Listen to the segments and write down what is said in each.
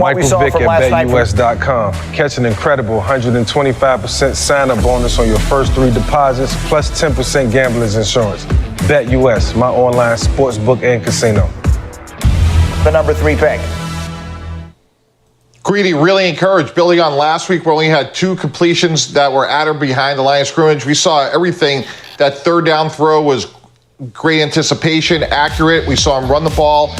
what we Michael saw Vick from at last night. BetUS.com. Catch an incredible 125% sign-up bonus on your first 3 deposits, plus 10% gambler's insurance. BetUS, my online sportsbook and casino. The number 3 pick. Greedy, really encouraged. Building on last week, where we only had 2 completions that were at or behind the line of scrimmage. We saw everything. That third down throw was great anticipation, accurate. We saw him run the ball.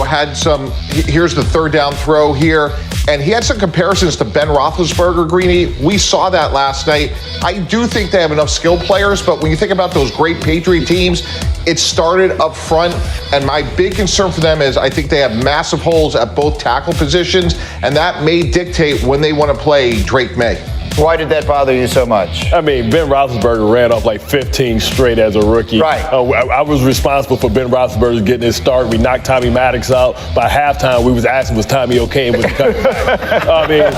Had some, here's the third down throw here. And he had some comparisons to Ben Roethlisberger, Greeny. We saw that last night. I do think they have enough skilled players, but when you think about those great Patriot teams, it started up front. And my big concern for them is I think they have massive holes at both tackle positions, and that may dictate when they want to play Drake May. Why did that bother you so much? I mean, Ben Roethlisberger ran off like 15 straight as a rookie. Right. I was responsible for Ben Roethlisberger getting his start. We knocked Tommy Maddox out. By halftime, we was asking, was Tommy okay? And was I mean,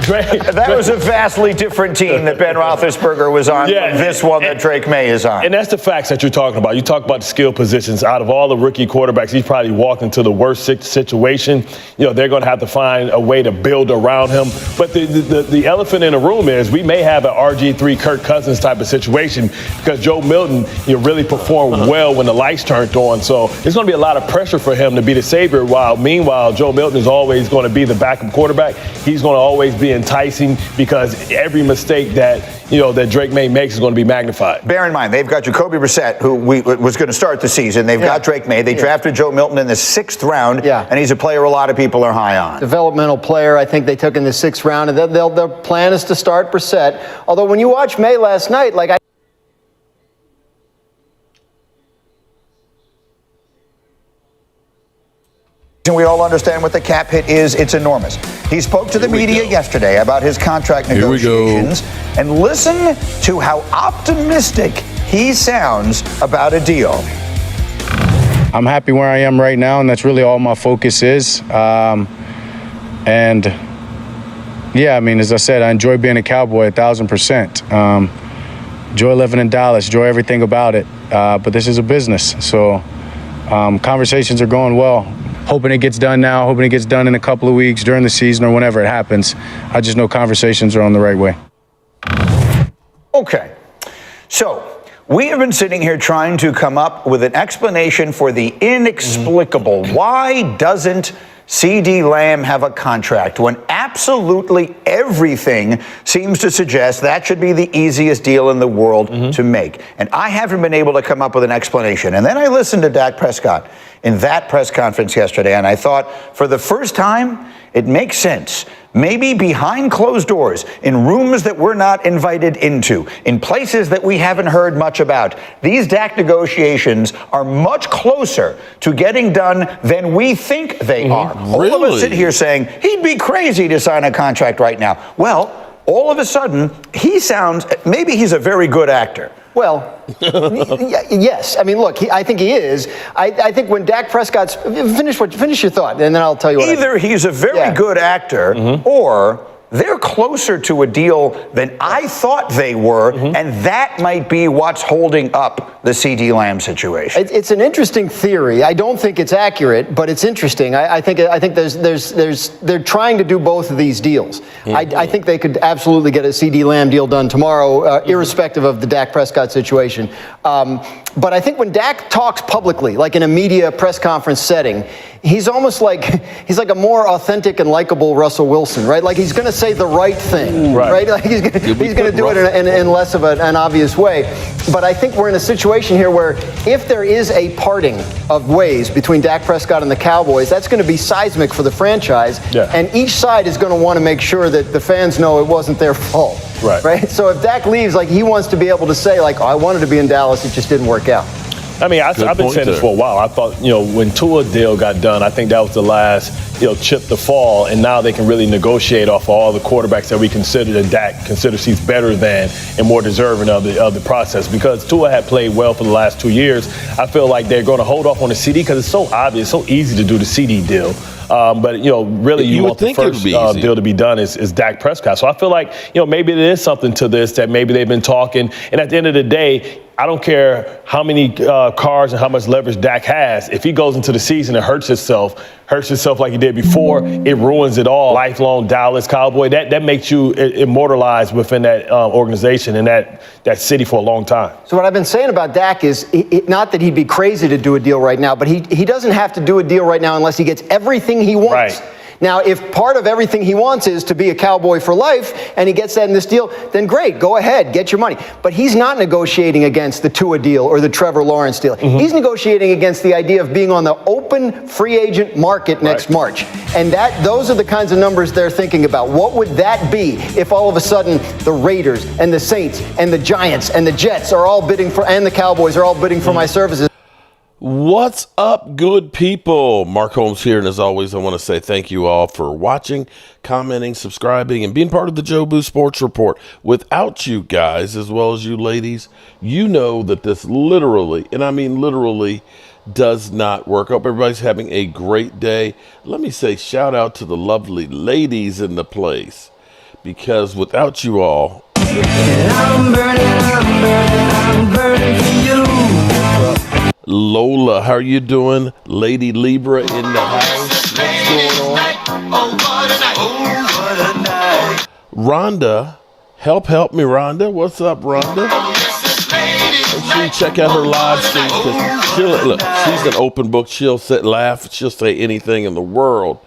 Drake. That was a vastly different team that Ben Roethlisberger was on from this one that Drake May is on. And that's the facts that you're talking about. You talk about the skill positions. Out of all the rookie quarterbacks, he's probably walked into the worst situation. They're going to have to find a way to build around him. But the elephant in the room is we may have an RG3 Kirk Cousins type of situation because Joe Milton really performed well when the lights turned on. So there's going to be a lot of pressure for him to be the savior, while meanwhile Joe Milton is always going to be the backup quarterback. He's going to always be enticing because every mistake that that Drake May makes is going to be magnified. Bear in mind, they've got Jacoby Brissett, who was going to start the season. They've got Drake May. They drafted Joe Milton in the 6th round, and he's a player a lot of people are high on. Developmental player, I think they took in the 6th round, and their plan is to start Brissett. Although when you watch May last night, we all understand what the cap hit is. It's enormous. He spoke to the media yesterday about his contract negotiations, and listen to how optimistic he sounds about a deal. I'm happy where I am right now, and that's really all my focus is. And yeah, I mean, as I said, I enjoy being a Cowboy 1,000%. Enjoy living in Dallas, enjoy everything about it. But this is a business, so conversations are going well. Hoping it gets done now, hoping it gets done in a couple of weeks during the season or whenever it happens. I just know conversations are on the right way. Okay, so we have been sitting here trying to come up with an explanation for the inexplicable. Why doesn't C.D. Lamb have a contract when absolutely everything seems to suggest that should be the easiest deal in the world to make? And I haven't been able to come up with an explanation. And then I listened to Dak Prescott in that press conference yesterday, and I thought, for the first time, it makes sense. Maybe behind closed doors, in rooms that we're not invited into, in places that we haven't heard much about, these Dak negotiations are much closer to getting done than we think they are. All of us sit here saying, he'd be crazy to sign a contract right now. Well, all of a sudden, he sounds, maybe he's a very good actor. Well, yes. I mean, look, I think he is. I think when Dak Prescott's finish your thought, and then I'll tell you what. Either he's a very good actor, or they're closer to a deal than I thought they were, and that might be what's holding up the C.D. Lamb situation. It's an interesting theory. I don't think it's accurate, but it's interesting. I think they're trying to do both of these deals. I think they could absolutely get a C.D. Lamb deal done tomorrow, irrespective of the Dak Prescott situation. But I think when Dak talks publicly, like in a media press conference setting, he's almost like he's like a more authentic and likable Russell Wilson, right? Like he's going to say the right thing, right? Like he's going to do it in less of an obvious way. But I think we're in a situation here where if there is a parting of ways between Dak Prescott and the Cowboys, that's going to be seismic for the franchise. And each side is going to want to make sure that the fans know it wasn't their fault. Right? So if Dak leaves, like he wants to be able to say, like, oh, I wanted to be in Dallas, it just didn't work out. I mean, I've been saying this for a while. I thought, when Tua deal got done, I think that was the last, chip to fall, and now they can really negotiate off of all the quarterbacks that we consider that Dak considers he's better than and more deserving of the process. Because Tua had played well for the last 2 years, I feel like they're going to hold off on the CD because it's so obvious, so easy to do the CD deal. But, really you want the first deal to be done is Dak Prescott. So I feel like, maybe there is something to this that maybe they've been talking. And at the end of the day, I don't care how many cars and how much leverage Dak has. If he goes into the season and hurts himself like he did did before, it ruins it all. Lifelong Dallas Cowboy. That makes you immortalized within that organization and that city for a long time. So what I've been saying about Dak is not that he'd be crazy to do a deal right now, but he doesn't have to do a deal right now unless he gets everything he wants. Right. Now, if part of everything he wants is to be a Cowboy for life and he gets that in this deal, then great, go ahead, get your money. But he's not negotiating against the Tua deal or the Trevor Lawrence deal. Mm-hmm. He's negotiating against the idea of being on the open free agent market next March. And those are the kinds of numbers they're thinking about. What would that be if all of a sudden the Raiders and the Saints and the Giants and the Jets are all bidding for, and the Cowboys are all bidding for my services? What's up, good people? Mark Holmes here, and as always, I want to say thank you all for watching, commenting, subscribing, and being part of the Joe Boo Sports Report. Without you guys, as well as you ladies, you know that this literally, and I mean literally, does not work. Hope everybody's having a great day. Let me say shout out to the lovely ladies in the place, because without you all, I'm burning for you. Lola, how are you doing? Lady Libra in the house. What's going on? Rhonda, help me, Rhonda. What's up, Rhonda? Make sure you check out her live stream, because she's an open book. She'll sit and laugh. She'll say anything in the world.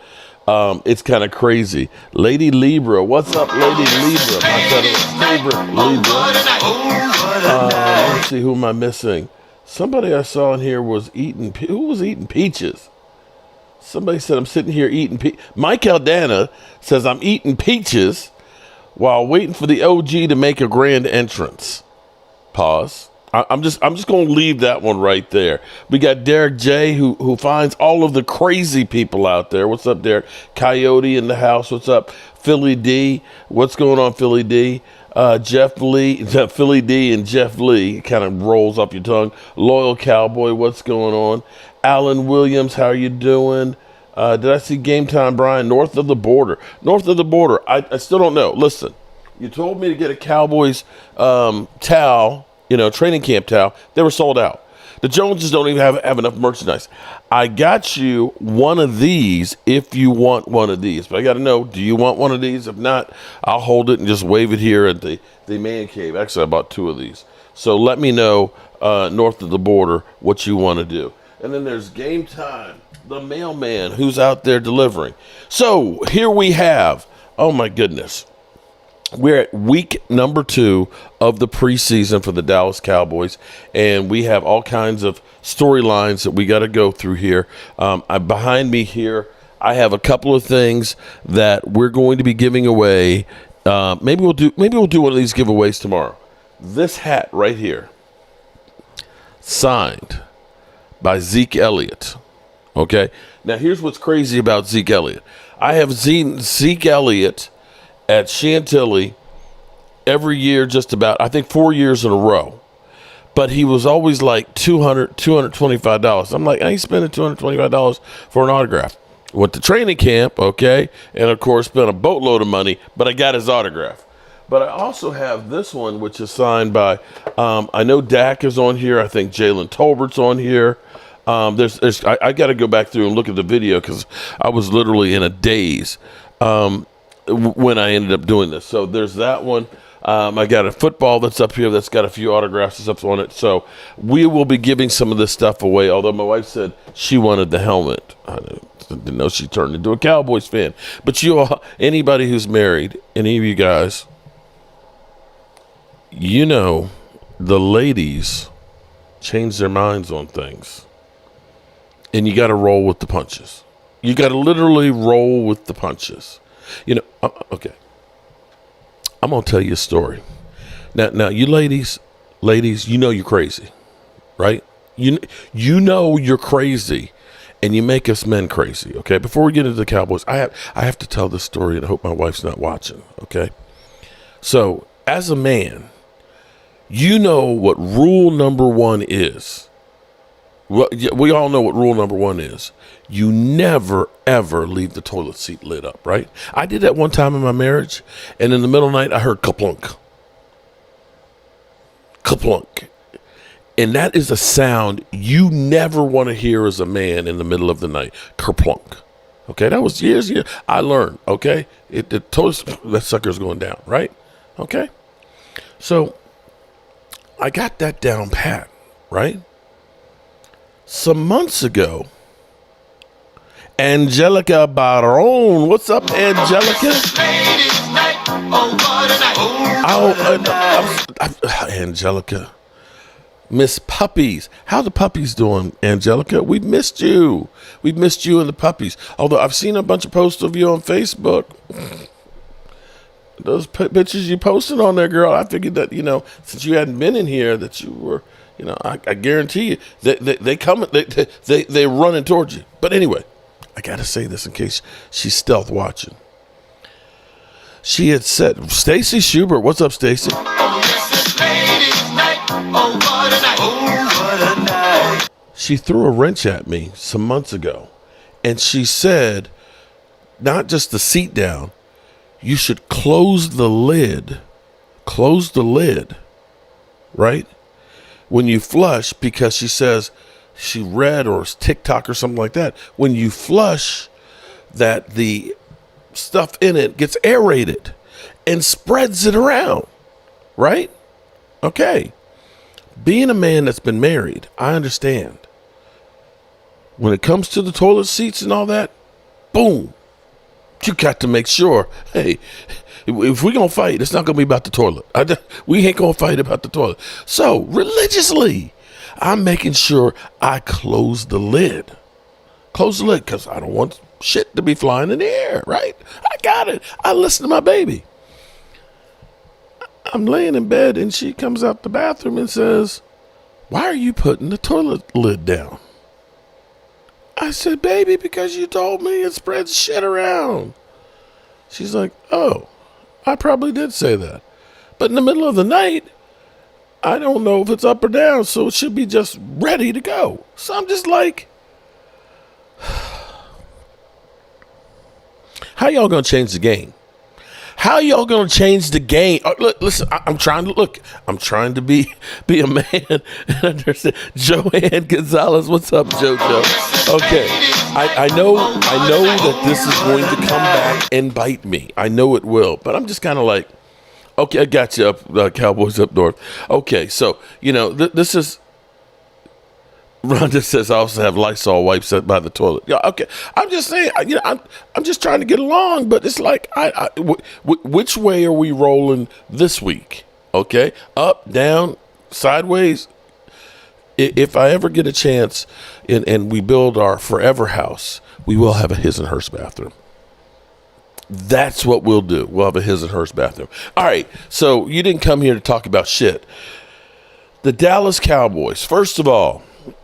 It's kind of crazy. Lady Libra, what's up, Lady Libra? My favorite Libra. Let's see, who am I missing? Somebody I saw in here was eating. Who was eating peaches? Somebody said I'm sitting here eating peaches. Mike Aldana says I'm eating peaches while waiting for the OG to make a grand entrance. Pause. I'm just going to leave that one right there. We got Derek J, who finds all of the crazy people out there. What's up, Derek? Coyote in the house. What's up, Philly D? What's going on, Philly D? Jeff Lee, Philly D and Jeff Lee, kind of rolls up your tongue. Loyal Cowboy, what's going on? Alan Williams, how are you doing? Did I see Game Time, Brian? North of the border. I still don't know. Listen, you told me to get a Cowboys towel, training camp towel. They were sold out. The Joneses don't even have enough merchandise. I got you one of these if you want one of these. But I got to know, do you want one of these? If not, I'll hold it and just wave it here at the man cave. Actually, I bought two of these. So let me know, north of the border, what you want to do. And then there's Game Time, the mailman who's out there delivering. So here we have, oh my goodness. We're at week number 2 of the preseason for the Dallas Cowboys, and we have all kinds of storylines that we got to go through here. Behind me here, I have a couple of things that we're going to be giving away. Maybe we'll do one of these giveaways tomorrow. This hat right here, signed by Zeke Elliott. Okay, now here's what's crazy about Zeke Elliott. I have seen Zeke Elliott at Chantilly every year, just about, I think 4 years in a row. But he was always like $200, $225. I'm like, I ain't spending $225 for an autograph. Went to training camp, okay, and of course spent a boatload of money, but I got his autograph. But I also have this one, which is signed by, I know Dak is on here. I think Jalen Tolbert's on here. I got to go back through and look at the video because I was literally in a daze when I ended up doing this. So there's that one. I got a football that's up here that's got a few autographs and stuff on it. So we will be giving some of this stuff away, although my wife said she wanted the helmet. I didn't know she turned into a Cowboys fan. But you all, anybody who's married, any of you guys, the ladies change their minds on things. And you got to roll with the punches. You got to literally roll with the punches. Okay. I'm going to tell you a story. Now, you ladies, you're crazy, right? You know you're crazy, and you make us men crazy, okay? Before we get into the Cowboys, I have to tell this story, and I hope my wife's not watching, okay? So, as a man, you know what rule number 1 is. Well, we all know what rule number 1 is. You never, ever leave the toilet seat lit up, right? I did that one time in my marriage, and in the middle of the night, I heard kaplunk. Kaplunk. And that is a sound you never want to hear as a man in the middle of the night. Kerplunk. Okay, that was years. I learned. Okay, that sucker's going down, right? Okay, so I got that down pat, right? Some months ago, Angelica Baron. What's up, Angelica? Angelica. Miss Puppies. How the puppies doing, Angelica? We missed you. We missed you and the puppies. Although I've seen a bunch of posts of you on Facebook. Those pictures you posted on there, girl, I figured that, since you hadn't been in here, that you were, I guarantee you, they're running towards you. But anyway, I got to say this in case she's stealth watching. She had said, Stacy Schubert, what's up, Stacy? She threw a wrench at me some months ago, and she said, not just the seat down, you should close the lid, right? When you flush, because she says she read or TikTok or something like that, when you flush, that the stuff in it gets aerated and spreads it around, right? Okay. Being a man that's been married, I understand. When it comes to the toilet seats and all that, boom, you got to make sure, hey, if we're going to fight, it's not going to be about the toilet. We ain't going to fight about the toilet. So, religiously, I'm making sure I close the lid. Close the lid, because I don't want shit to be flying in the air, right? I got it. I listen to my baby. I'm laying in bed, and she comes out the bathroom and says, why are you putting the toilet lid down? I said, baby, because you told me it spreads shit around. She's like, oh, I probably did say that. But in the middle of the night, I don't know if it's up or down, so it should be just ready to go. So I'm just like, how y'all gonna change the game? How y'all gonna change the game? Look, listen, I'm trying to be a man and understand. Joanne Gonzalez, what's up, JoJo? Okay, I know that this is going to come back and bite me. I know it will, but I'm just kind of like, okay, I got you up, Cowboys up north. Okay, so this is. Rhonda says I also have Lysol wipes set by the toilet. Yeah, okay. I'm just saying, I'm just trying to get along, but it's like, which way are we rolling this week? Okay, up, down, sideways. If I ever get a chance, and we build our forever house, we will have a his and hers bathroom. That's what we'll do. We'll have a his and hers bathroom. All right. So you didn't come here to talk about shit. The Dallas Cowboys. First of all,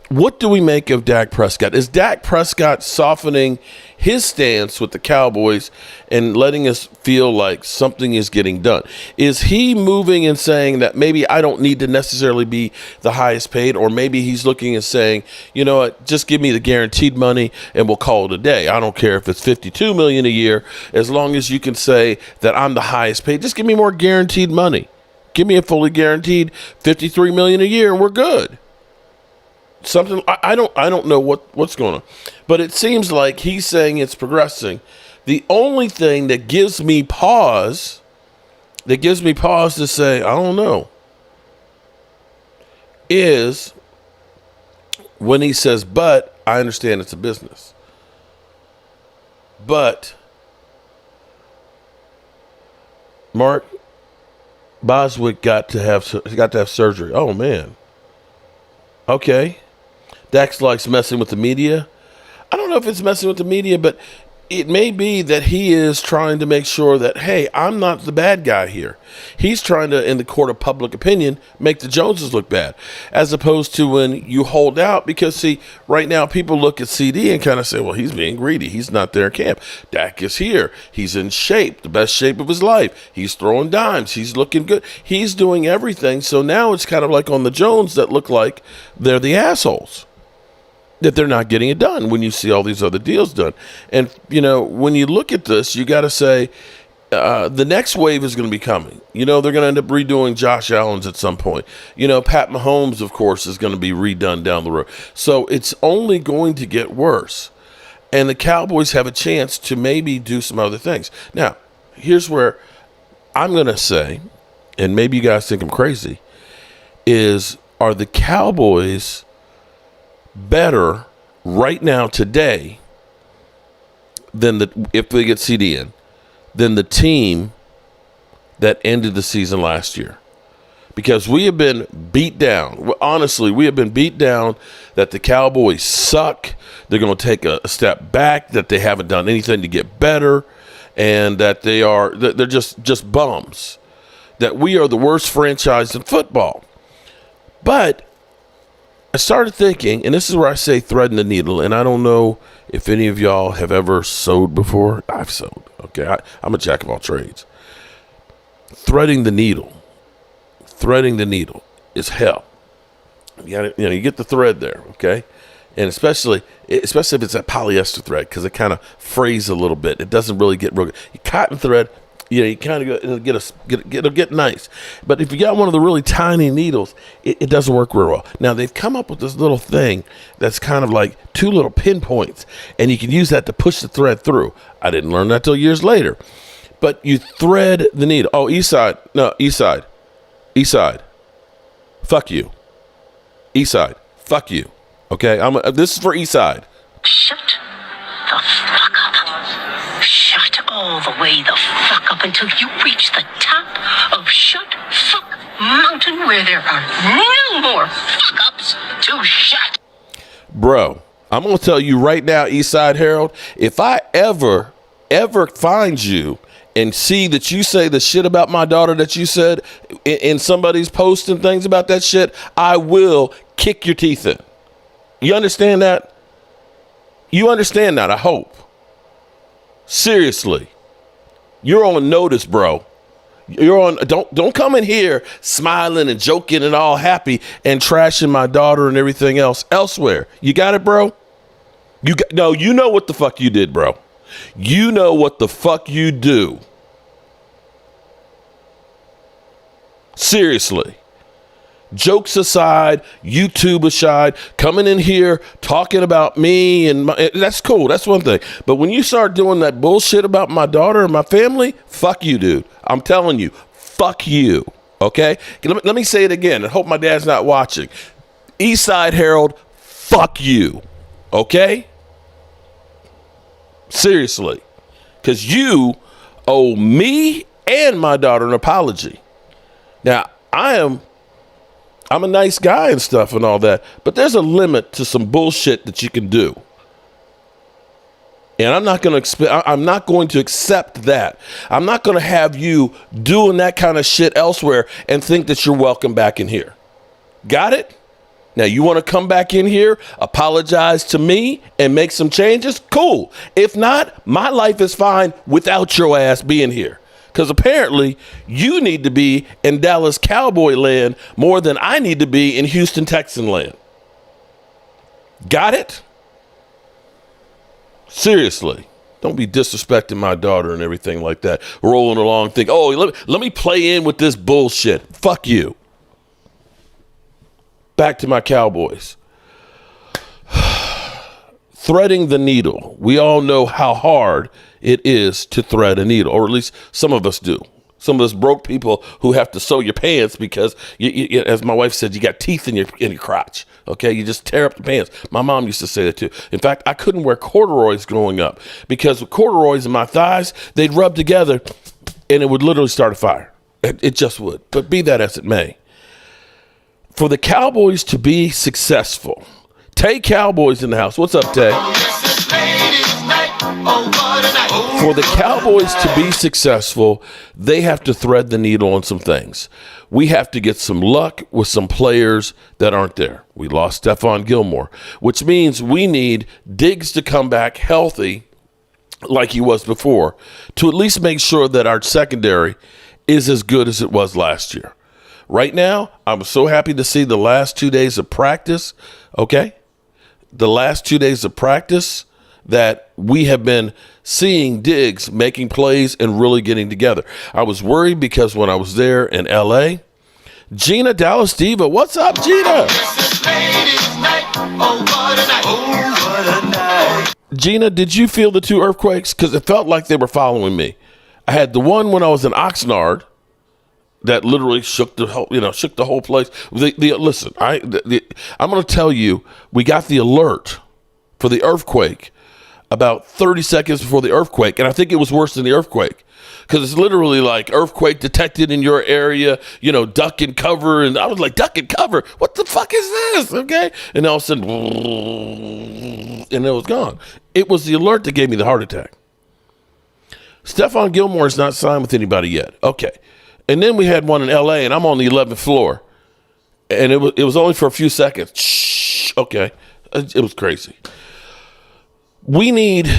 what do we make of Dak Prescott? Is Dak Prescott softening his stance with the Cowboys and letting us feel like something is getting done? Is he moving and saying that maybe I don't need to necessarily be the highest paid, or maybe he's looking and saying, you know what, just give me the guaranteed money and we'll call it a day. I don't care if it's $52 million a year, as long as you can say that I'm the highest paid. Just give me more guaranteed money. Give me a fully guaranteed $53 million a year and we're good. Something I don't know what's going on, but it seems like he's saying it's progressing. The only thing that gives me pause to say I don't know is when he says, "But I understand it's a business." But Mark Boswick got to have surgery. Oh man. Okay. Dax likes messing with the media. I don't know if it's messing with the media, but it may be that he is trying to make sure that, hey, I'm not the bad guy here. He's trying to, in the court of public opinion, make the Joneses look bad, as opposed to when you hold out. Because, see, right now people look at CD and kind of say, well, he's being greedy. He's not there in camp. Dak is here. He's in shape, the best shape of his life. He's throwing dimes. He's looking good. He's doing everything. So now it's kind of like on the Jones that look like they're the assholes, that they're not getting it done when you see all these other deals done. And, when you look at this, you got to say the next wave is going to be coming. They're going to end up redoing Josh Allen's at some point. Pat Mahomes, of course, is going to be redone down the road. So it's only going to get worse. And the Cowboys have a chance to maybe do some other things. Now, here's where I'm going to say, and maybe you guys think I'm crazy, are the Cowboys better right now today than if they get CD in, than the team that ended the season last year? Because we have been beat down. Honestly, we have been beat down that the Cowboys suck. They're going to take a step back, that they haven't done anything to get better, and that they're just bums. That we are the worst franchise in football. But I started thinking, and this is where I say threading the needle, and I don't know if any of y'all have ever sewed before. I've sewed, okay? I'm a jack of all trades. Threading the needle is hell. You get the thread there, okay? And especially if it's a polyester thread, because it kind of frays a little bit. It doesn't really get real good. Cotton thread, you kind of it'll get nice. But if you got one of the really tiny needles, it doesn't work real well. Now, they've come up with this little thing that's kind of like two little pinpoints, and you can use that to push the thread through. I didn't learn that till years later. But you thread the needle. Oh, east side. Fuck you. East side. Fuck you. Okay? This is for east side. Shut the fuck up. Shut all the way the fuck up until you reach the top of Shut Fuck Mountain, where there are no more fuck ups to shut. Bro, I'm going to tell you right now, East Side Harold, if I ever find you and see that you say the shit about my daughter that you said in somebody's post and things about that shit, I will kick your teeth in. You understand that? You understand that, I hope. Seriously. You're on notice, bro. Don't come in here smiling and joking and all happy and trashing my daughter and everything else elsewhere. You got it, bro? You know what the fuck you did, bro. You know what the fuck you do. Seriously. Jokes aside, YouTube aside, coming in here talking about me and that's cool. That's one thing. But when you start doing that bullshit about my daughter and my family, fuck you, dude. I'm telling you, fuck you. Okay? Let me say it again. I hope my dad's not watching. Eastside Harold, fuck you. Okay? Seriously. Because you owe me and my daughter an apology. Now, I'm a nice guy and stuff and all that, but there's a limit to some bullshit that you can do. And I'm not going to accept that. I'm not going to have you doing that kind of shit elsewhere and think that you're welcome back in here. Got it? Now, you want to come back in here, apologize to me, and make some changes? Cool. If not, my life is fine without your ass being here. Because apparently, you need to be in Dallas Cowboy land more than I need to be in Houston Texan land. Got it? Seriously. Don't be disrespecting my daughter and everything like that. Rolling along, think, oh, let me play in with this bullshit. Fuck you. Back to my Cowboys. Threading the needle. We all know how hard it is to thread a needle, or at least some of us do. Some of us broke people who have to sew your pants because, you, as my wife said, you got teeth in your crotch. Okay, you just tear up the pants. My mom used to say that too. In fact, I couldn't wear corduroys growing up because with corduroys in my thighs, they'd rub together and it would literally start a fire. It just would. But be that as it may. For the Cowboys to be successful, Tay Cowboys in the house. What's up, Tay? For the Cowboys to be successful, they have to thread the needle on some things. We have to get some luck with some players that aren't there. We lost Stephon Gilmore, which means we need Diggs to come back healthy like he was before to at least make sure that our secondary is as good as it was last year. Right now, I'm so happy to see the last 2 days of practice, okay? The last 2 days of practice that we have been seeing Diggs making plays and really getting together. I was worried because when I was there in L.A., Gina Dallas Diva, what's up, Gina? Gina, did you feel the two earthquakes? Because it felt like they were following me. I had the one when I was in Oxnard that literally shook the whole place. Listen, I'm going to tell you, we got the alert for the earthquake about 30 seconds before the earthquake, and I think it was worse than the earthquake because it's literally like earthquake detected in your area, duck and cover, and I was like, duck and cover? What the fuck is this? Okay, and all of a sudden, and it was gone. It was the alert that gave me the heart attack. Stephon Gilmore is not signed with anybody yet. Okay. And then we had one in L.A., and I'm on the 11th floor. And it was only for a few seconds. Shh. Okay. It was crazy. We need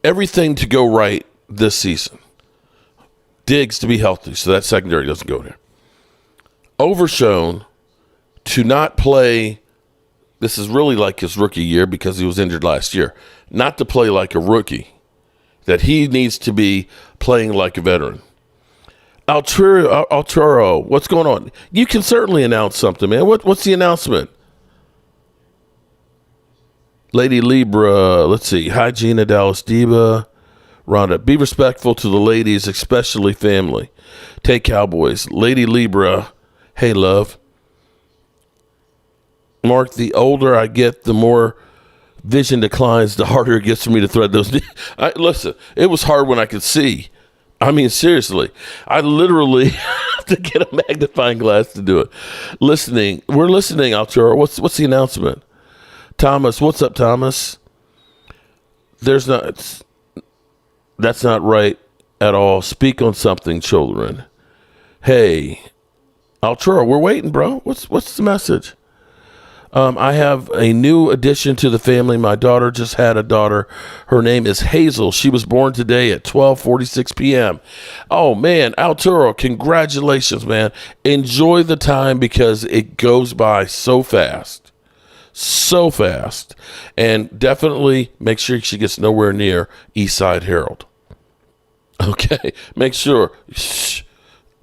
everything to go right this season. Diggs to be healthy, so that secondary doesn't go there. Overshown to not play. This is really like his rookie year because he was injured last year. Not to play like a rookie. That he needs to be playing like a veteran. Alturo, what's going on? You can certainly announce something, man. What's the announcement? Lady Libra, let's see. Hi, Gina, Dallas Diva, Rhonda. Be respectful to the ladies, especially family. Take Cowboys. Lady Libra, hey, love. Mark, the older I get, the more vision declines, the harder it gets for me to thread those. Listen, it was hard when I could see. I mean, seriously, I literally have to get a magnifying glass to do it. We're listening, Alturo. What's the announcement? Thomas, what's up, Thomas? That's not right at all. Speak on something, children. Hey, Alturo, we're waiting, bro. What's the message? I have a new addition to the family. My daughter just had a daughter. Her name is Hazel. She was born today at 12:46 p.m. Oh, man, Alturo, congratulations, man. Enjoy the time because it goes by so fast. So fast. And definitely make sure she gets nowhere near Eastside Herald. Okay? Make sure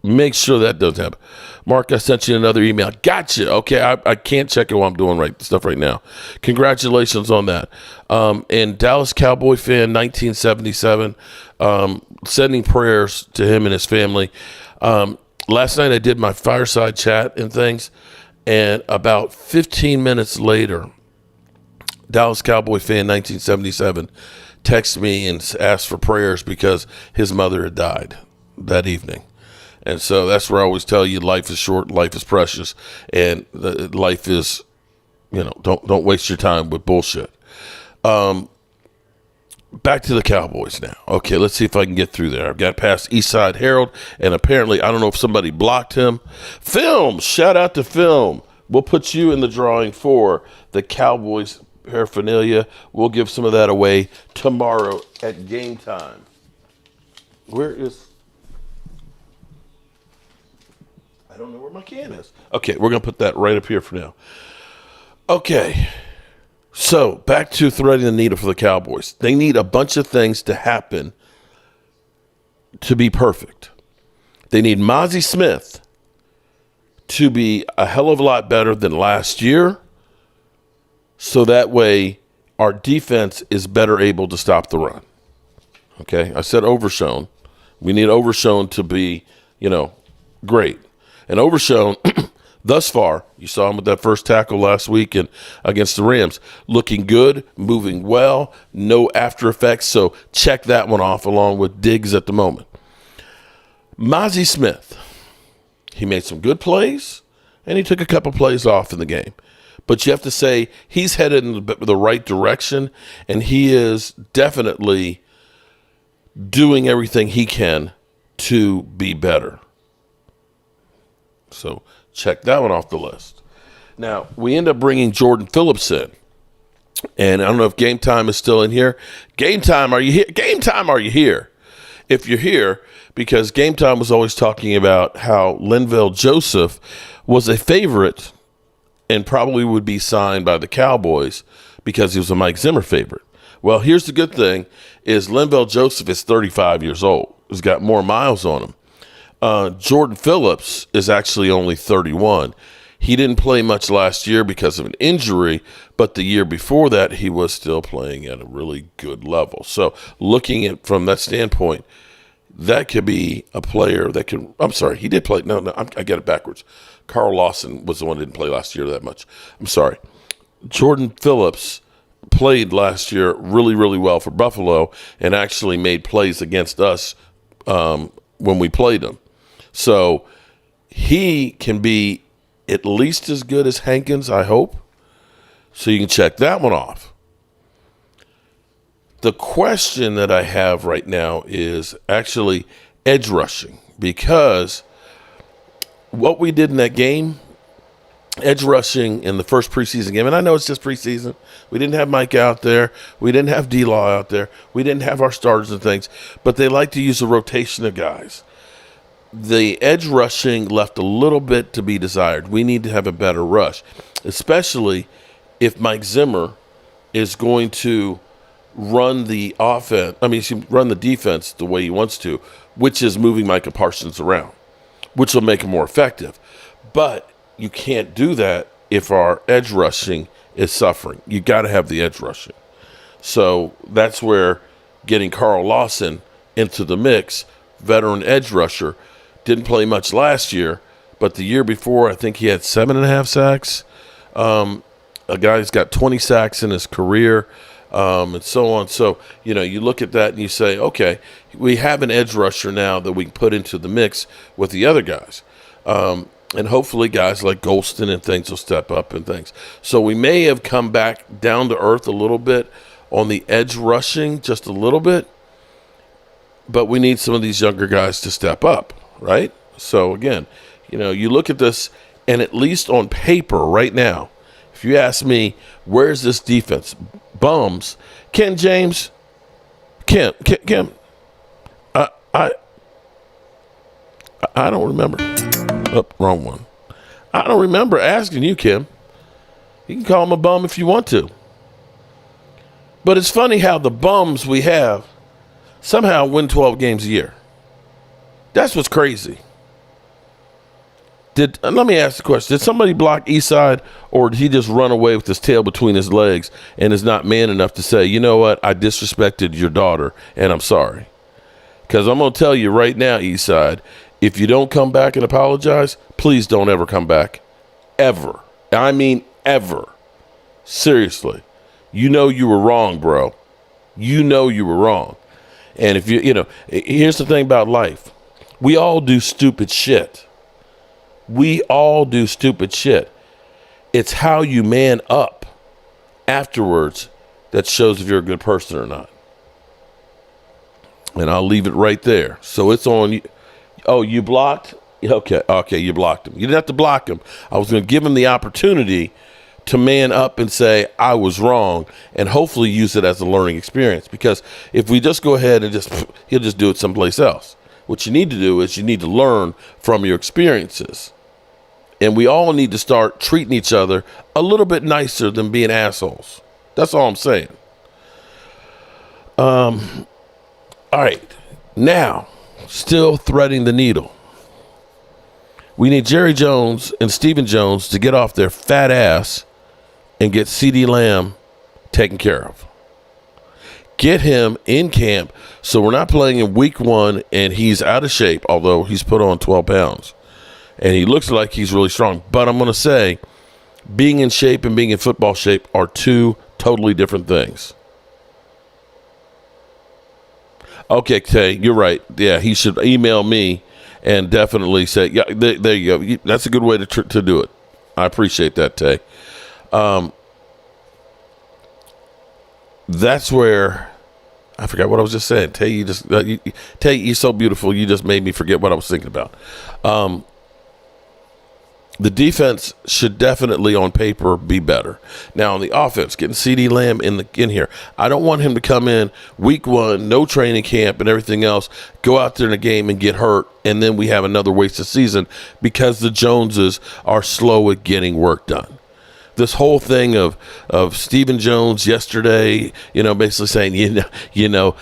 that doesn't happen. Mark, I sent you another email. Gotcha. Okay, I can't check it while I'm doing stuff right now. Congratulations on that. And Dallas Cowboy fan, 1977, sending prayers to him and his family. Last night I did my fireside chat and things, and about 15 minutes later, Dallas Cowboy fan, 1977, texted me and asked for prayers because his mother had died that evening. And so that's where I always tell you, life is short, life is precious, and life is, don't waste your time with bullshit. Back to the Cowboys now. Okay, let's see if I can get through there. I've got past Eastside Herald, and apparently, I don't know if somebody blocked him. Film, shout out to Film. We'll put you in the drawing for the Cowboys paraphernalia. We'll give some of that away tomorrow at game time. I don't know where my can is. Okay, we're going to put that right up here for now. Okay, so back to threading the needle for the Cowboys. They need a bunch of things to happen to be perfect. They need Mozzie Smith to be a hell of a lot better than last year, so that way our defense is better able to stop the run. Okay, I said Overshown. We need Overshown to be, great. And Overshown, thus far, you saw him with that first tackle last week and against the Rams, looking good, moving well, no after effects. So check that one off along with Diggs at the moment. Mozzie Smith, he made some good plays, and he took a couple plays off in the game. But you have to say he's headed in the right direction, and he is definitely doing everything he can to be better. So check that one off the list. Now, we end up bringing Jordan Phillips in. And I don't know if Game Time is still in here. Game Time, are you here? Game Time, are you here? If you're here, because Game Time was always talking about how Linval Joseph was a favorite and probably would be signed by the Cowboys because he was a Mike Zimmer favorite. Well, here's the good thing is Linval Joseph is 35 years old. He's got more miles on him. Jordan Phillips is actually only 31. He didn't play much last year because of an injury, but the year before that, he was still playing at a really good level. So looking at from that standpoint, that could be a player that can. I'm sorry, he did play. No, I get it backwards. Carl Lawson was the one that didn't play last year that much. I'm sorry. Jordan Phillips played last year really, really well for Buffalo and actually made plays against us when we played him. So he can be at least as good as Hankins, I hope. So you can check that one off. The question that I have right now is actually edge rushing, because what we did in that game, edge rushing in the first preseason game, and I know it's just preseason. We didn't have Mike out there. We didn't have D-Law out there. We didn't have our starters and things, but they like to use a rotation of guys. The edge rushing left a little bit to be desired. We need to have a better rush, especially if Mike Zimmer is going to run the defense the way he wants to, which is moving Micah Parsons around, which will make him more effective. But you can't do that if our edge rushing is suffering. You got to have the edge rushing. So that's where getting Carl Lawson into the mix, veteran edge rusher, didn't play much last year, but the year before, I think he had 7.5 sacks. A guy who's got 20 sacks in his career, and so on. So, you look at that and you say, okay, we have an edge rusher now that we can put into the mix with the other guys. And hopefully guys like Golston and things will step up and things. So we may have come back down to earth a little bit on the edge rushing, just a little bit. But we need some of these younger guys to step up, right? So, again, you look at this, and at least on paper right now, if you ask me, where's this defense? Bums. Kim, I don't remember. Oh, wrong one. I don't remember asking you, Kim. You can call him a bum if you want to. But it's funny how the bums we have somehow win 12 games a year. That's what's crazy. Let me ask the question. Did somebody block Eastside, or did he just run away with his tail between his legs and is not man enough to say, you know what, I disrespected your daughter and I'm sorry? Because I'm going to tell you right now, Eastside, if you don't come back and apologize, please don't ever come back. Ever. I mean ever. Seriously. You know you were wrong, bro. You know you were wrong. And if here's the thing about life. We all do stupid shit. We all do stupid shit. It's how you man up afterwards that shows if you're a good person or not. And I'll leave it right there. So it's on you. Oh, you blocked? Okay, you blocked him. You didn't have to block him. I was going to give him the opportunity to man up and say, I was wrong, and hopefully use it as a learning experience. Because if we just go ahead and he'll just do it someplace else. What you need to do is you need to learn from your experiences. And we all need to start treating each other a little bit nicer than being assholes. That's all I'm saying. All right. Now, still threading the needle. We need Jerry Jones and Stephen Jones to get off their fat ass and get CeeDee Lamb taken care of. Get him in camp so we're not playing in week 1 and he's out of shape, although he's put on 12 pounds. And he looks like he's really strong. But I'm going to say being in shape and being in football shape are two totally different things. Okay, Tay, you're right. Yeah, he should email me and definitely say, yeah, there you go. That's a good way to do it. I appreciate that, Tay. That's where I forgot what I was just saying. Tay, you're so beautiful. You just made me forget what I was thinking about. The defense should definitely, on paper, be better. Now, on the offense, getting CeeDee Lamb in here. I don't want him to come in week 1, no training camp and everything else, go out there in a game and get hurt, and then we have another wasted season because the Joneses are slow at getting work done. This whole thing of Stephen Jones yesterday, basically saying,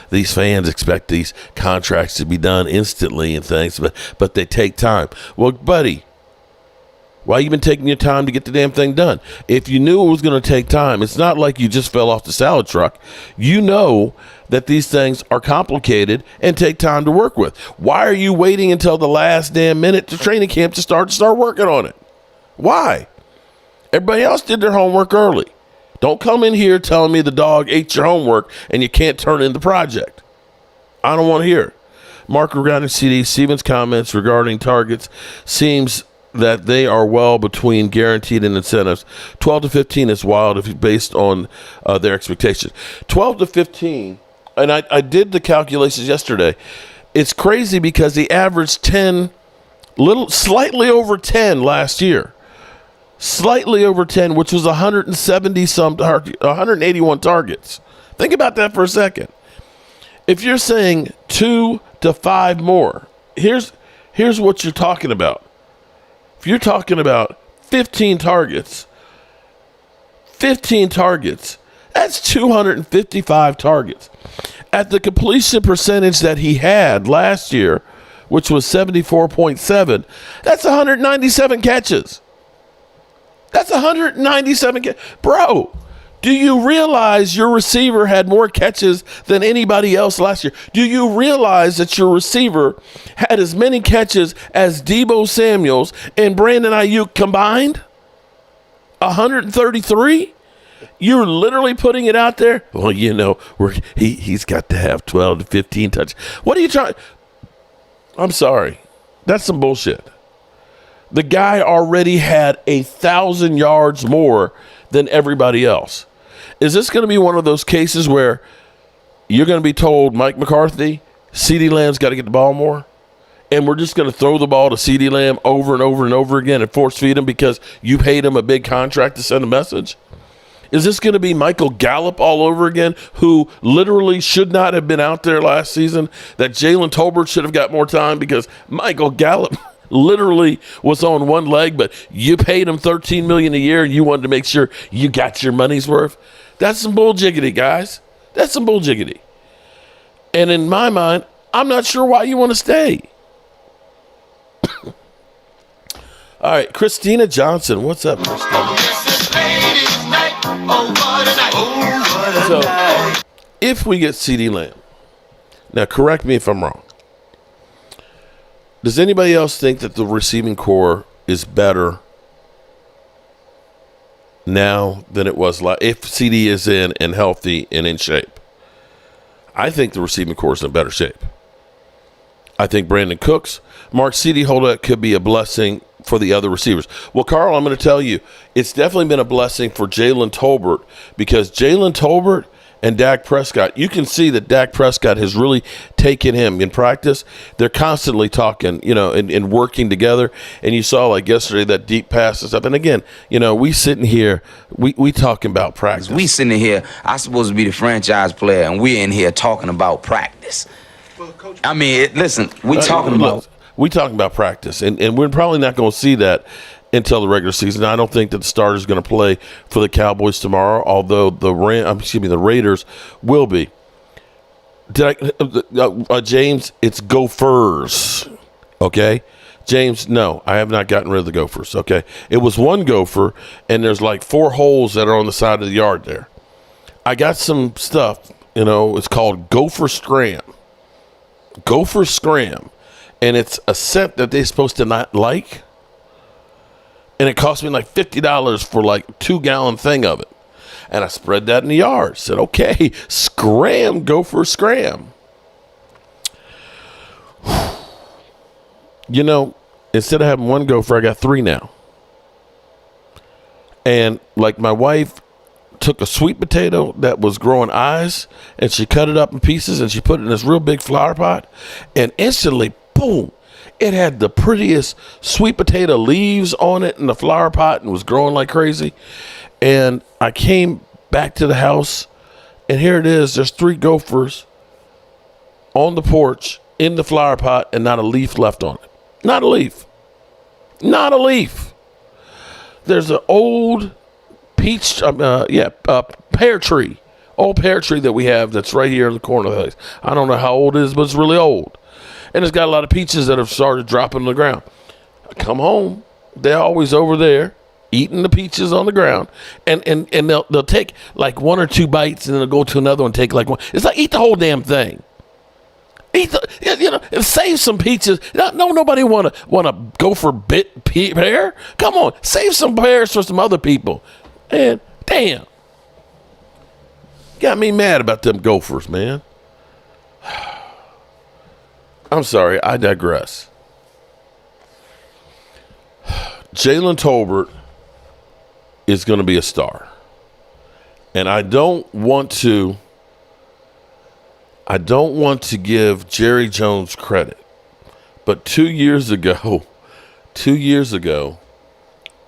these fans expect these contracts to be done instantly and things, but they take time. Well, buddy, Why you been taking your time to get the damn thing done? If you knew it was going to take time, it's not like you just fell off the salad truck. You know that these things are complicated and take time to work with. Why are you waiting until the last damn minute to training camp to start working on it? Why? Everybody else did their homework early. Don't come in here telling me the dog ate your homework and you can't turn in the project. I don't want to hear it. Mark regarding CD Stevens' comments regarding targets seems that they are well between guaranteed and incentives. 12 to 15 is wild if based on their expectations. 12 to 15, and I did the calculations yesterday. It's crazy because he averaged 10, slightly over 10 last year. Slightly over 10, which was 181 targets. Think about that for a second. If you're saying 2 to 5 more, here's what you're talking about. If you're talking about 15 targets, that's 255 targets. At the completion percentage that he had last year, which was 74.7, that's 197 catches. That's 197 catches. Bro, do you realize your receiver had more catches than anybody else last year? Do you realize that your receiver had as many catches as Deebo Samuels and Brandon Ayuk combined? 133? You're literally putting it out there? Well, you know, he's got to have 12 to 15 touches. What are you trying? I'm sorry. That's some bullshit. The guy already had 1,000 yards more than everybody else. Is this going to be one of those cases where you're going to be told, Mike McCarthy, CeeDee Lamb's got to get the ball more, and we're just going to throw the ball to CeeDee Lamb over and over and over again and force feed him because you paid him a big contract to send a message? Is this going to be Michael Gallup all over again, who literally should not have been out there last season, that Jalen Tolbert should have got more time because Michael Gallup literally was on one leg, but you paid him $13 million a year and you wanted to make sure you got your money's worth? That's some bulljiggity, guys. That's some bulljiggity. And in my mind, I'm not sure why you want to stay. All right, Christina Johnson. What's up, Christina? So, if we get CeeDee Lamb, now correct me if I'm wrong. Does anybody else think that the receiving core is better now than it was if CD is in and healthy and in shape? I think the receiving core is in better shape. I think Brandon Cooks, Mark CD holdout could be a blessing for the other receivers. Well, Carl, I'm going to tell you, it's definitely been a blessing for Jalen Tolbert because Jalen Tolbert and Dak Prescott, you can see that Dak Prescott has really taken him in practice. They're constantly talking, and working together. And you saw, like yesterday, that deep pass and stuff. And again, we sitting here, we talking about practice. We sitting here, I'm supposed to be the franchise player, and we're in here talking about practice. I mean, listen, we talking about practice, and we're probably not going to see that until the regular season. I don't think that the starter's going to play for the Cowboys tomorrow, although the Raiders will be. James, it's Gophers, okay? James, no, I have not gotten rid of the Gophers, okay? It was one Gopher, and there's like 4 holes that are on the side of the yard there. I got some stuff, it's called Gopher Scram. Gopher Scram. And it's a scent that they're supposed to not like. And it cost me like $50 for like a 2-gallon thing of it. And I spread that in the yard. Said, okay, scram, Gopher Scram. Instead of having 1 gopher, I got 3 now. And like my wife took a sweet potato that was growing eyes and she cut it up in pieces and she put it in this real big flower pot. And instantly, boom, it had the prettiest sweet potato leaves on it in the flower pot and was growing like crazy. And I came back to the house, and here it is. There's 3 gophers on the porch in the flower pot and not a leaf left on it. Not a leaf. Not a leaf. There's an old pear tree. Old pear tree that we have that's right here in the corner of the place. I don't know how old it is, but it's really old. And it's got a lot of peaches that have started dropping on the ground. I come home. They're always over there eating the peaches on the ground, and they'll take like one or two bites, and then they'll go to another one and take like one. It's like, eat the whole damn thing. And save some peaches. Nobody want to go for pear. Come on, save some pears for some other people. And damn, got me mad about them Gophers, man. I'm sorry, I digress. Jalen Tolbert is going to be a star, and I don't want to give Jerry Jones credit, but 2 years ago,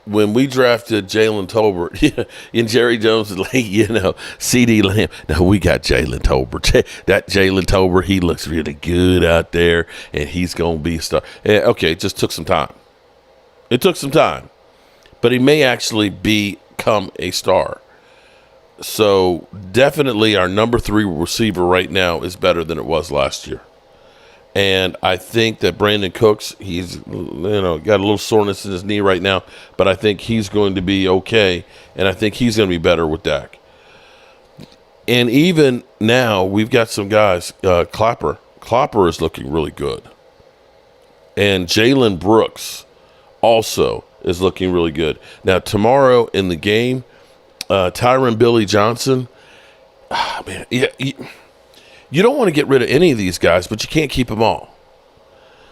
when we drafted Jalen Tolbert, and Jerry Jones is like, CD Lamb. No, we got Jalen Tolbert. That Jalen Tolbert, he looks really good out there, and he's going to be a star. Okay, it just took some time. It took some time, but he may actually become a star. So definitely our number 3 receiver right now is better than it was last year. And I think that Brandon Cooks, he's got a little soreness in his knee right now, but I think he's going to be okay, and I think he's going to be better with Dak. And even now, we've got some guys, Clapper. Clapper is looking really good. And Jalen Brooks also is looking really good. Now, tomorrow in the game, Tyron Billy Johnson, man, yeah, you don't want to get rid of any of these guys, but you can't keep them all.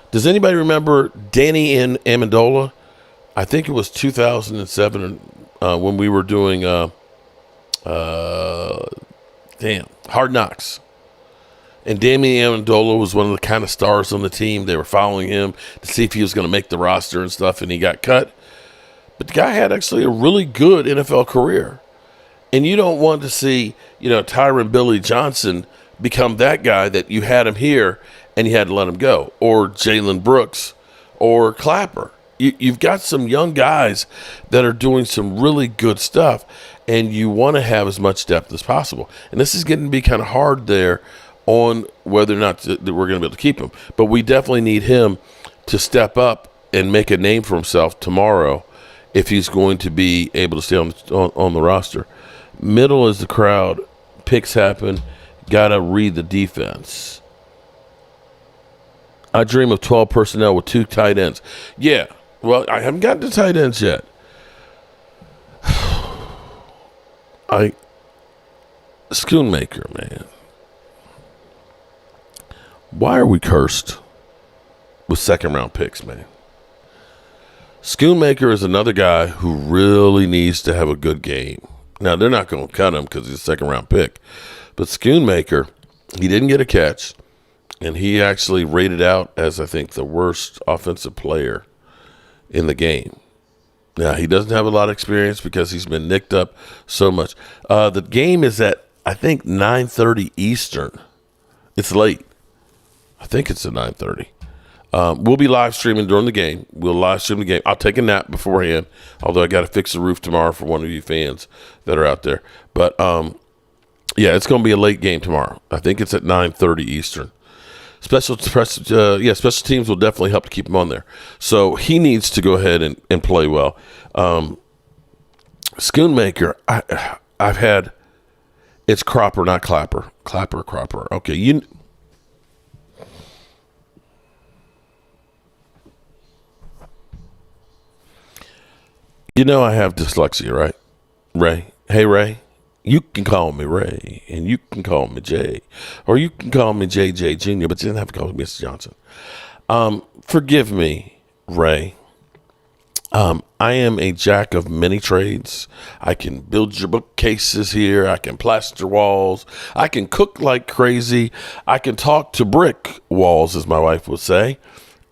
Does anybody remember Danny Amendola? I think it was 2007 when we were doing Hard Knocks. And Danny Amendola was one of the kind of stars on the team. They were following him to see if he was going to make the roster and stuff, and he got cut. But the guy had actually a really good NFL career. And you don't want to see, Tyron Billy Johnson become that guy that you had him here and you had to let him go, or Jalen Brooks or Clapper. You've got some young guys that are doing some really good stuff, and you want to have as much depth as possible. And this is getting to be kind of hard there on whether or not that we're going to be able to keep him. But we definitely need him to step up and make a name for himself tomorrow if he's going to be able to stay on the roster. Middle is the crowd. Picks happen. Got to read the defense. I dream of 12 personnel with 2 tight ends. Yeah, well, I haven't gotten to tight ends yet. Schoonmaker, man. Why are we cursed with second-round picks, man? Schoonmaker is another guy who really needs to have a good game. Now, they're not going to cut him because he's a second-round pick. But Schoonmaker, he didn't get a catch, and he actually rated out as, I think, the worst offensive player in the game. Now, he doesn't have a lot of experience because he's been nicked up so much. The game is at, I think, 9:30 Eastern. It's late. I think it's at 9:30. We'll be live streaming during the game. We'll live stream the game. I'll take a nap beforehand, although I got to fix the roof tomorrow for one of you fans that are out there. But, yeah, it's going to be a late game tomorrow. I think it's at 9:30 Eastern. Special teams will definitely help to keep him on there. So he needs to go ahead and play well. Schoonmaker, I've had – it's Cropper, not Clapper. Cropper. Okay, you know I have dyslexia, right, Ray? Hey, Ray. You can call me Ray, and you can call me Jay, or you can call me JJ Jr., but you didn't have to call me Mr. Johnson. Forgive me, Ray. I am a jack of many trades. I can build your bookcases here. I can plaster walls. I can cook like crazy. I can talk to brick walls, as my wife would say.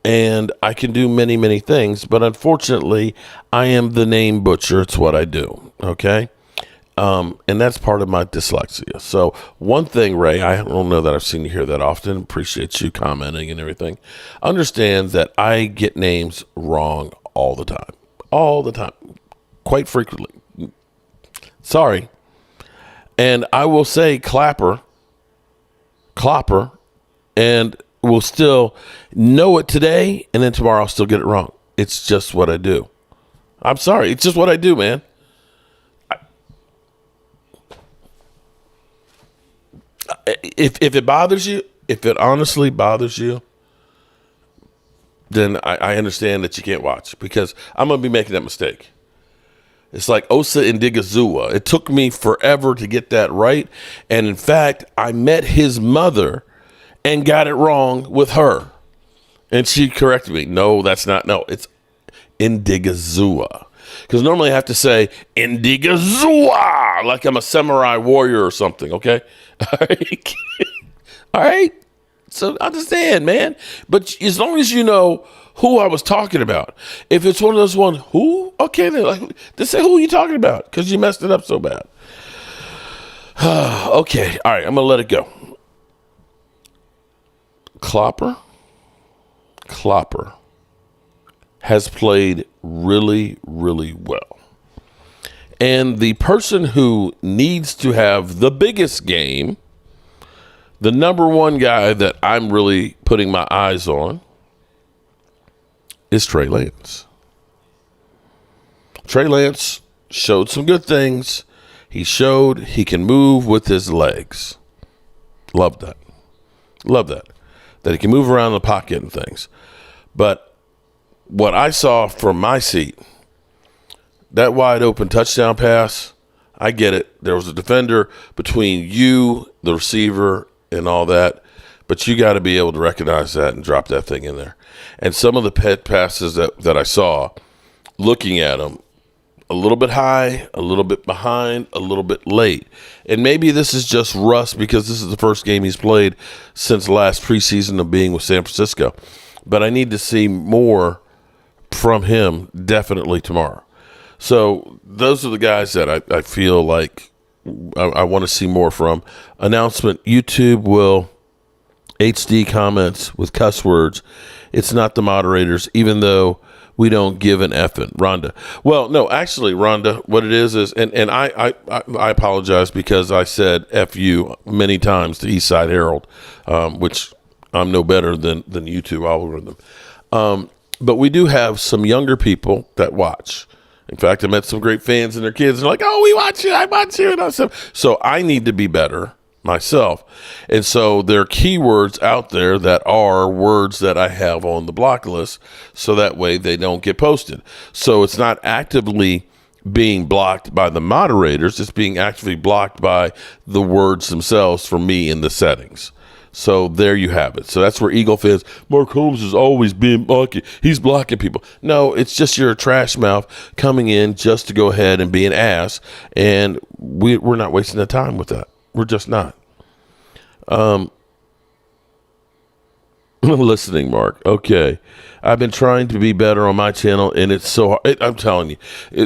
And I can do many, many things. But unfortunately, I am the name butcher. It's what I do, okay? And that's part of my dyslexia. So one thing, Ray, I don't know that I've seen you here that often. Appreciate you commenting and everything. Understand that I get names wrong all the time. All the time. Quite frequently. Sorry. And I will say Clopper, and will still know it today, and then tomorrow I'll still get it wrong. It's just what I do. I'm sorry. It's just what I do, man. If it bothers you, if it honestly bothers you, then I understand that you can't watch because I'm going to be making that mistake. It's like Osa Indigizua. It took me forever to get that right. And in fact, I met his mother and got it wrong with her. And she corrected me. No, that's not. No, it's Indigizua. Because normally I have to say Indigizua like I'm a samurai warrior or something, okay? All right. All right. So understand, man. But as long as you know who I was talking about. If it's one of those ones, who? Okay, then like, just say who you talking about because you messed it up so bad. Okay. All right. I'm going to let it go. Klopper has played really, really well. And the person who needs to have the biggest game, the number one guy that I'm really putting my eyes on, is Trey Lance. Trey Lance showed some good things. He showed he can move with his legs. Love that. That he can move around the pocket and things. But what I saw from my seat, that wide open touchdown pass, I get it. There was a defender between you, the receiver, and all that. But you got to be able to recognize that and drop that thing in there. And some of the pet passes that I saw, looking at them, a little bit high, a little bit behind, a little bit late. And maybe this is just rust because this is the first game he's played since last preseason of being with San Francisco. But I need to see more from him definitely tomorrow. So those are the guys that I feel like I want to see more from. Announcement, YouTube will HD comments with cuss words. It's not the moderators, even though we don't give an effing. Rhonda. Well, no, actually, Rhonda, what it is, and I apologize because I said F you many times to Eastside Herald, which I'm no better than YouTube algorithm. But we do have some younger people that watch. In fact, I met some great fans and their kids. They're like, oh, we watch you. I watch you. And so I need to be better myself. And so there are keywords out there that are words that I have on the block list so that way they don't get posted. So it's not actively being blocked by the moderators. It's being actively blocked by the words themselves for me in the settings. So there you have it. So that's where Eagle fans, Mark Holmes is always being blocking. He's blocking people. No, it's just you're a trash mouth coming in just to go ahead and be an ass. And we're not wasting the time with that. We're just not. Listening, Mark. Okay. I've been trying to be better on my channel, and it's so hard. I'm telling you.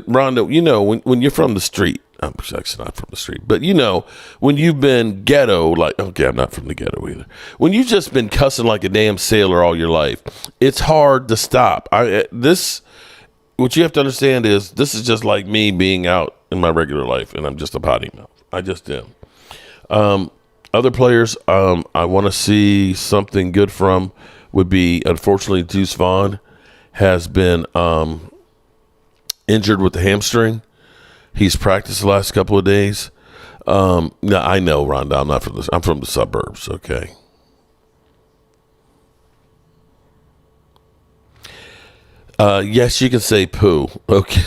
Rhonda, you know, when you're from the street, I'm actually not from the street, but you know, when you've been ghetto, like, okay, I'm not from the ghetto either. When you've just been cussing like a damn sailor all your life, it's hard to stop. What you have to understand is this is just like me being out in my regular life, and I'm just a potty mouth. I just am. Other players I want to see something good from would be, unfortunately, Deuce Vaughn has been injured with the hamstring. He's practiced the last couple of days. No, I know, Rhonda. I'm from the suburbs, okay? Yes, you can say poo. Okay.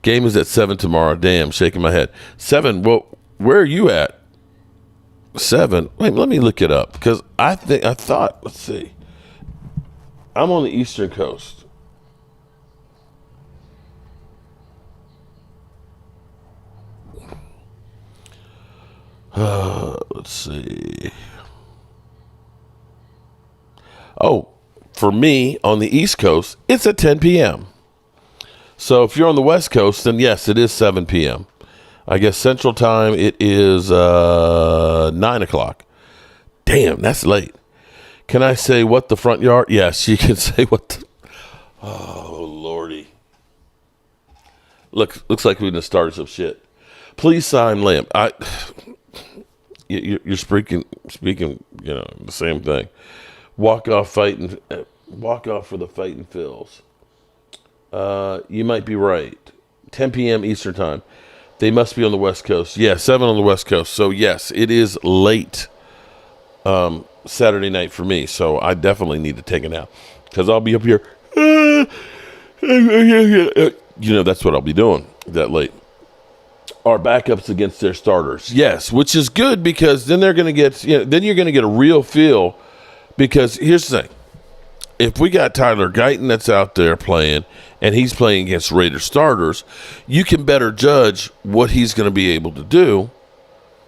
Game is at 7 tomorrow. Damn, shaking my head. 7, well, where are you at? 7. Wait, let me look it up because let's see. I'm on the Eastern Coast. Let's see. Oh, for me on the East Coast, it's at 10 p.m. So if you're on the West Coast, then yes, it is 7 p.m. I guess Central Time, it is 9 o'clock. Damn, that's late. Can I say what the front yard? Yes, you can say what. Oh, Lordy. Looks like we done started some shit. Please sign Lamp. You're speaking, you know, the same thing. Walk off for the fighting Phils. You might be right. 10 p.m. Eastern time. They must be on the West Coast. Yeah, 7 on the West Coast. So, yes, it is late Saturday night for me. So, I definitely need to take a nap because I'll be up here. That's what I'll be doing that late. Our backups against their starters. Yes, which is good because then they're going to get, then you're going to get a real feel because here's the thing. If we got Tyler Guyton that's out there playing and he's playing against Raiders starters, you can better judge what he's going to be able to do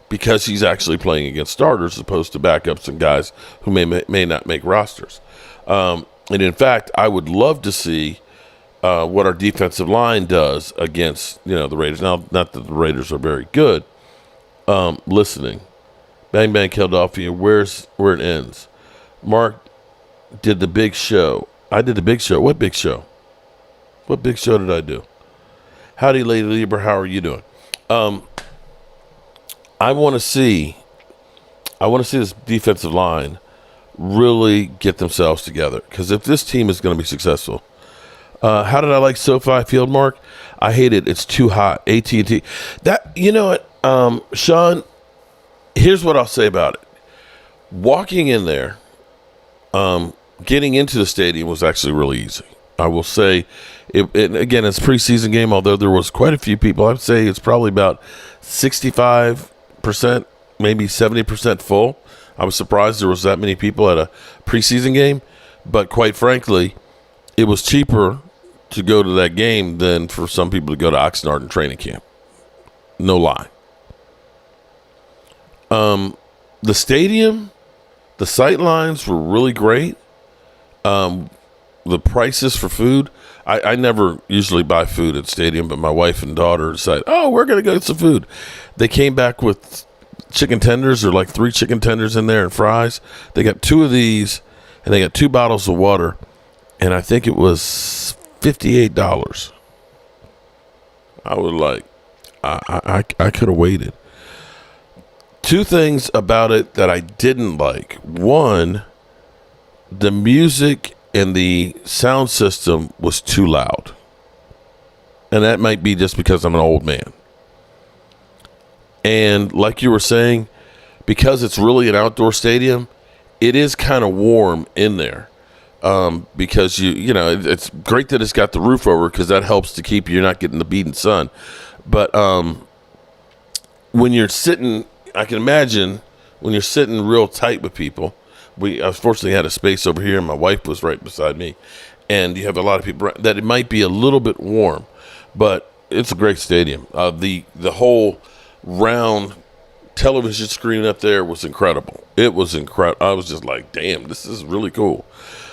because he's actually playing against starters as opposed to backups and guys who may not make rosters. And in fact, I would love to see what our defensive line does against the Raiders. Now, not that the Raiders are very good. Listening, Bang Bang Philadelphia. Where it ends. Mark did the big show. I did the big show. What big show? What big show did I do? Howdy, Lady Lieber. How are you doing? I want to see this defensive line really get themselves together because if this team is going to be successful. How did I like SoFi Field, Mark? I hate it. It's too hot. AT&T. Sean, here's what I'll say about it. Walking in there, getting into the stadium was actually really easy. I will say, again, it's a preseason game, although there was quite a few people. I would say it's probably about 65%, maybe 70% full. I was surprised there was that many people at a preseason game, but quite frankly, it was cheaper to go to that game than for some people to go to Oxnard in training camp. No lie. The stadium, the sight lines were really great. The prices for food, I never usually buy food at stadium, but my wife and daughter decided, we're going to go get some food. They came back with chicken tenders, or like 3 chicken tenders in there and fries. They got 2 of these, and they got 2 bottles of water, and I think it was $58. I was like, I could have waited. 2 things about it that I didn't like. One, the music and the sound system was too loud. And that might be just because I'm an old man. And like you were saying, because it's really an outdoor stadium, it is kind of warm in there. Because it's great that it's got the roof over because that helps to keep you're not getting the beating sun. But when you're sitting, I can imagine when you're sitting real tight with people. I fortunately had a space over here, and my wife was right beside me. And you have a lot of people that it might be a little bit warm, but it's a great stadium. The whole round television screen up there was incredible. It was incredible. I was just like, damn, this is really cool.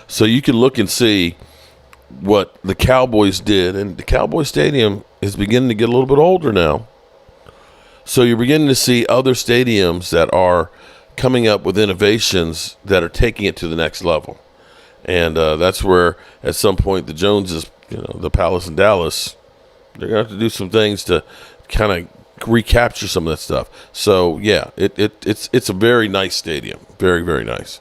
So you can look and see what the Cowboys did, and the Cowboy Stadium is beginning to get a little bit older now. So you're beginning to see other stadiums that are coming up with innovations that are taking it to the next level. And that's where, at some point, the Joneses, the Palace in Dallas, they're going to have to do some things to kind of recapture some of that stuff. So, yeah, it's a very nice stadium. Very, very nice.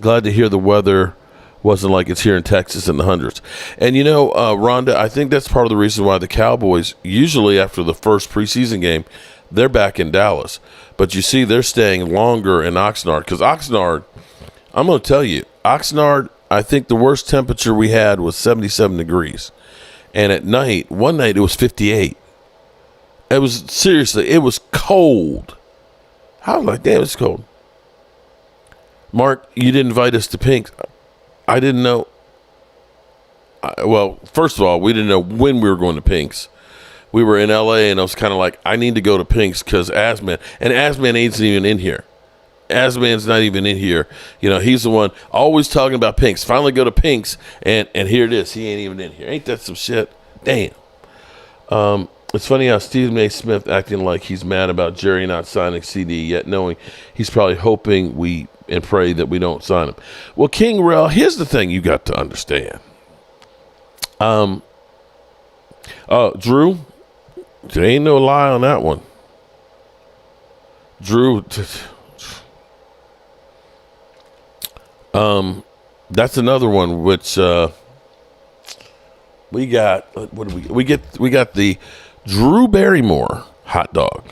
Glad to hear the weather wasn't like it's here in Texas in the hundreds. And, Rhonda, I think that's part of the reason why the Cowboys, usually after the first preseason game, they're back in Dallas. But you see they're staying longer in Oxnard. Because Oxnard, I'm going to tell you, Oxnard, I think the worst temperature we had was 77 degrees. And at night, one night it was 58. It was cold. I was like, damn, it's cold. Mark, you didn't invite us to Pink's. I didn't know. Well, first of all, we didn't know when we were going to Pink's. We were in L.A., and I was kind of like, I need to go to Pink's because Asman ain't even in here. Asman's not even in here. He's the one always talking about Pink's. Finally go to Pink's, and here it is. He ain't even in here. Ain't that some shit? Damn. It's funny how Stephen A. Smith acting like he's mad about Jerry not signing CD, yet knowing he's probably hoping and pray that we don't sign him. Well, King Rel, here's the thing you got to understand. Drew, there ain't no lie on that one. Drew, that's another one which We got what do we get? We got the Drew Barrymore hot dog,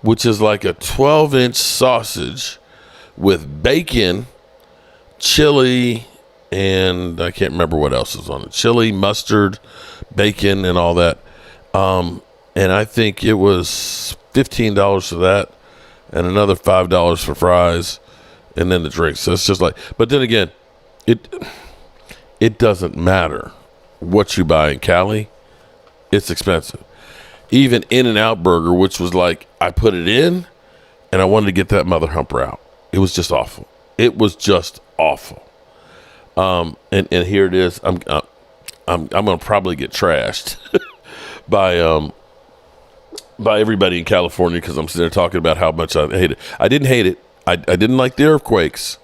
which is like a 12-inch sausage with bacon, chili, and I can't remember what else is on it. Chili, mustard, bacon, and all that. And I think it was $15 for that, and another $5 for fries, and then the drinks. So it's just like, but then again, it doesn't matter what you buy in Cali. It's expensive. Even In-N-Out Burger, which was like, I put it in, and I wanted to get that mother humper out. It was just awful. It was just awful. And here it is. I'm gonna probably get trashed by everybody in California because I'm sitting there talking about how much I hate it. I didn't hate it. I didn't like the earthquakes.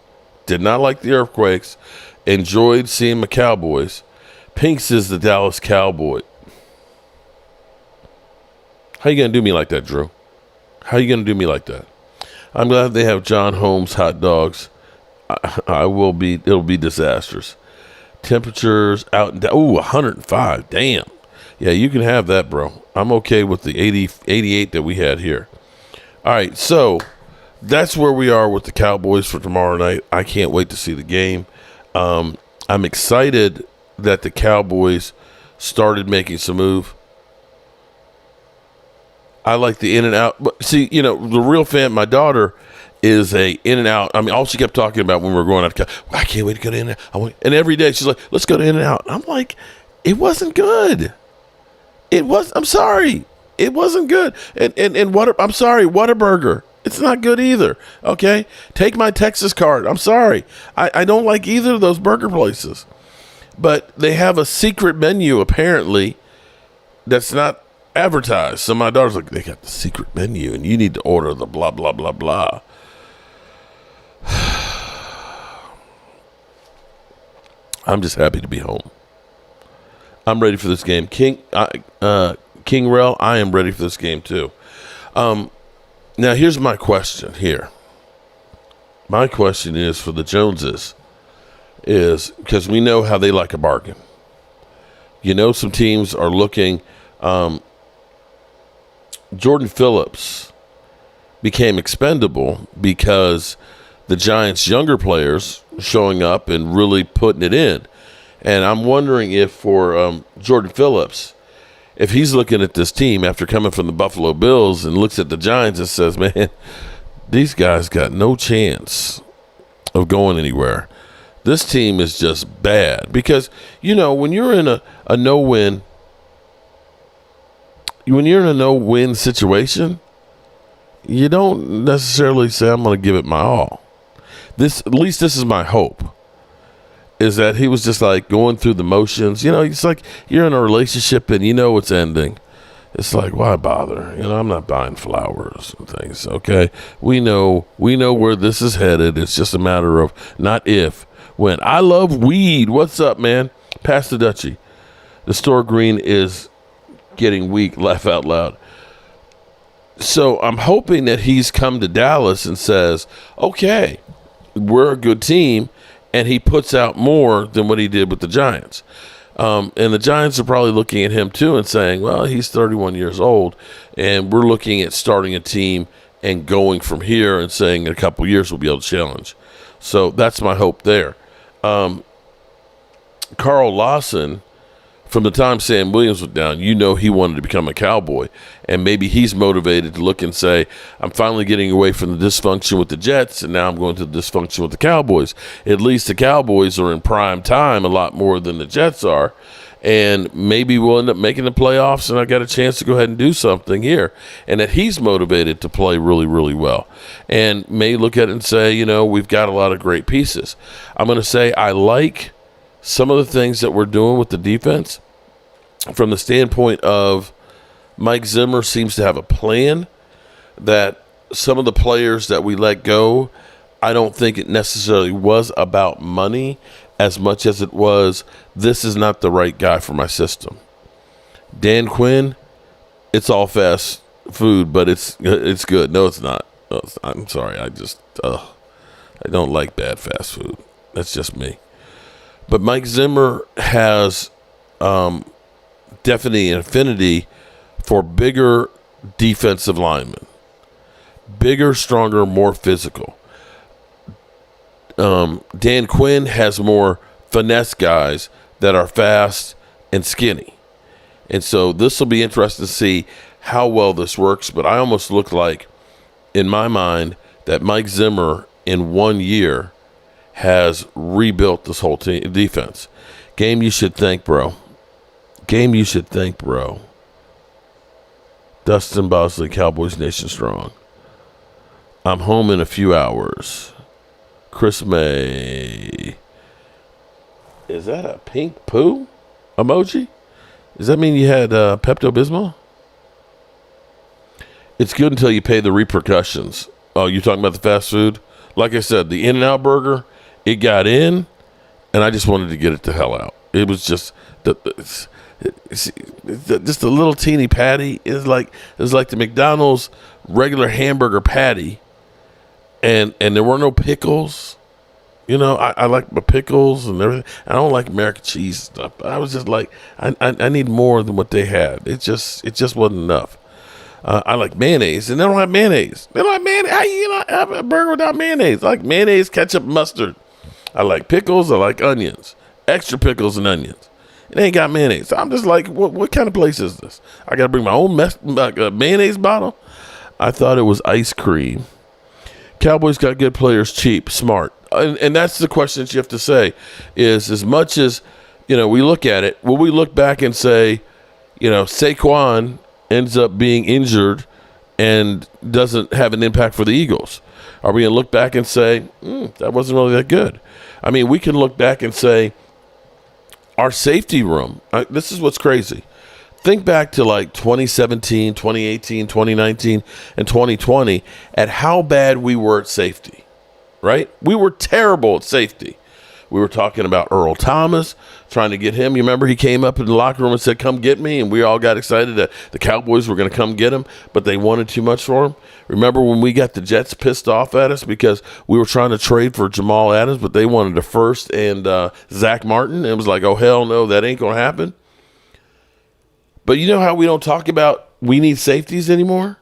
Did not like the earthquakes. Enjoyed seeing my Cowboys. Pinks is the Dallas Cowboy. How you gonna do me like that, Drew? How you gonna do me like that? I'm glad they have John Holmes hot dogs. It'll be disastrous. Temperatures out and down. Ooh, 105. Damn. Yeah, you can have that, bro. I'm okay with the 88 that we had here. All right, so that's where we are with the Cowboys for tomorrow night. I can't wait to see the game. I'm excited that the Cowboys started making some move. I like the In-N-Out. But see, the real fan, my daughter is a In-N-Out. I mean, all she kept talking about when we were going out, I can't wait to go to In-N-Out. And every day she's like, let's go to In-N-Out. I'm like, it wasn't good. I'm sorry. It wasn't good. And I'm sorry, Whataburger. It's not good either. Okay? Take my Texas card. I'm sorry. I don't like either of those burger places. But they have a secret menu, apparently, that's not advertised. So my daughter's like, they got the secret menu, and you need to order the blah, blah, blah, blah. I'm just happy to be home. I'm ready for this game. King Rel, I am ready for this game too. Now, here's my question here. My question is for the Joneses is because we know how they like a bargain. Some teams are looking. Jordan Phillips became expendable because the Giants' younger players showing up and really putting it in. And I'm wondering if for Jordan Phillips, if he's looking at this team after coming from the Buffalo Bills and looks at the Giants and says, man, these guys got no chance of going anywhere. This team is just bad. Because, when you're in a no-win, when you're in a no-win situation, you don't necessarily say, I'm going to give it my all. At least this is my hope, is that he was just like going through the motions. It's like you're in a relationship and it's ending. It's like, why bother? I'm not buying flowers and things, okay? We know where this is headed. It's just a matter of not if, when. I love weed. What's up, man? Pass the Dutchie. The store green is getting weak. Laugh out loud. So I'm hoping that he's come to Dallas and says, okay, we're a good team, and he puts out more than what he did with the Giants. And the Giants are probably looking at him too and saying, well, he's 31 years old, and we're looking at starting a team and going from here and saying in a couple of years we'll be able to challenge. So that's my hope there. Carl Lawson, from the time Sam Williams was down, he wanted to become a Cowboy. And maybe he's motivated to look and say, I'm finally getting away from the dysfunction with the Jets, and now I'm going to the dysfunction with the Cowboys. At least the Cowboys are in prime time a lot more than the Jets are. And maybe we'll end up making the playoffs, and I got a chance to go ahead and do something here. And that he's motivated to play really, really well. And may look at it and say, we've got a lot of great pieces. I'm going to say I like some of the things that we're doing with the defense from the standpoint of Mike Zimmer seems to have a plan that some of the players that we let go, I don't think it necessarily was about money as much as it was, this is not the right guy for my system. Dan Quinn, it's all fast food, but it's good. No, it's not. No, I'm sorry. I don't like bad fast food. That's just me. But Mike Zimmer has definitely an affinity for bigger defensive linemen. Bigger, stronger, more physical. Dan Quinn has more finesse guys that are fast and skinny. And so this will be interesting to see how well this works. But I almost look like, in my mind, that Mike Zimmer in 1 year has rebuilt this whole defense. Game you should think, bro. Game you should think, bro. Dustin Bosley, Cowboys Nation Strong. I'm home in a few hours. Chris May. Is that a pink poo emoji? Does that mean you had Pepto-Bismol? It's good until you pay the repercussions. Oh, you're talking about the fast food? Like I said, the In-N-Out burger, it got in, and I just wanted to get it the hell out. It was just just a little teeny patty. It was like the McDonald's regular hamburger patty, and there were no pickles. You know, I like my pickles and everything. I don't like American cheese stuff. I was just like, I need more than what they had. It just wasn't enough. I like mayonnaise, and they don't have mayonnaise. They don't have mayonnaise. How you not have a burger without mayonnaise? I like mayonnaise, ketchup, mustard. I like pickles. I like onions. Extra pickles and onions. It ain't got mayonnaise. I'm just like, what kind of place is this? I got to bring my own mayonnaise bottle? I thought it was ice cream. Cowboys got good players, cheap, smart. And that's the question that you have to say is, as much as, we look at it, will we look back and say, Saquon ends up being injured and doesn't have an impact for the Eagles? Are we going to look back and say, that wasn't really that good? I mean, we can look back and say, our safety room, this is what's crazy. Think back to like 2017, 2018, 2019, and 2020 at how bad we were at safety, right? We were terrible at safety. We were talking about Earl Thomas, trying to get him. You remember he came up in the locker room and said, come get me, and we all got excited that the Cowboys were going to come get him, but they wanted too much for him. Remember when we got the Jets pissed off at us because we were trying to trade for Jamal Adams, but they wanted a first and Zach Martin? And it was like, oh, hell no, that ain't going to happen. But you know how we don't talk about we need safeties anymore?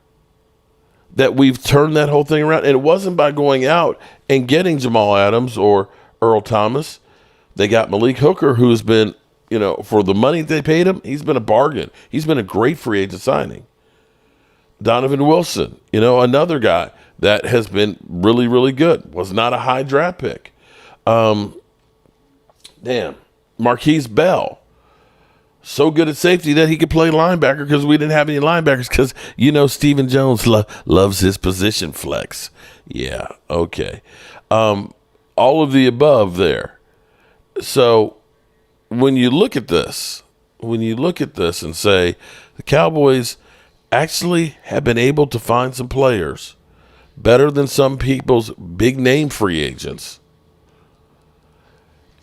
That we've turned that whole thing around. And it wasn't by going out and getting Jamal Adams or Earl Thomas. They got Malik Hooker, who's been, for the money they paid him, he's been a bargain. He's been a great free agent signing. Donovan Wilson, another guy that has been really, really good. Was not a high draft pick. Marquise Bell. So good at safety that he could play linebacker because we didn't have any linebackers because, Stephen Jones loves his position flex. Yeah, okay. All of the above there. So when you look at this and say the Cowboys actually have been able to find some players better than some people's big name free agents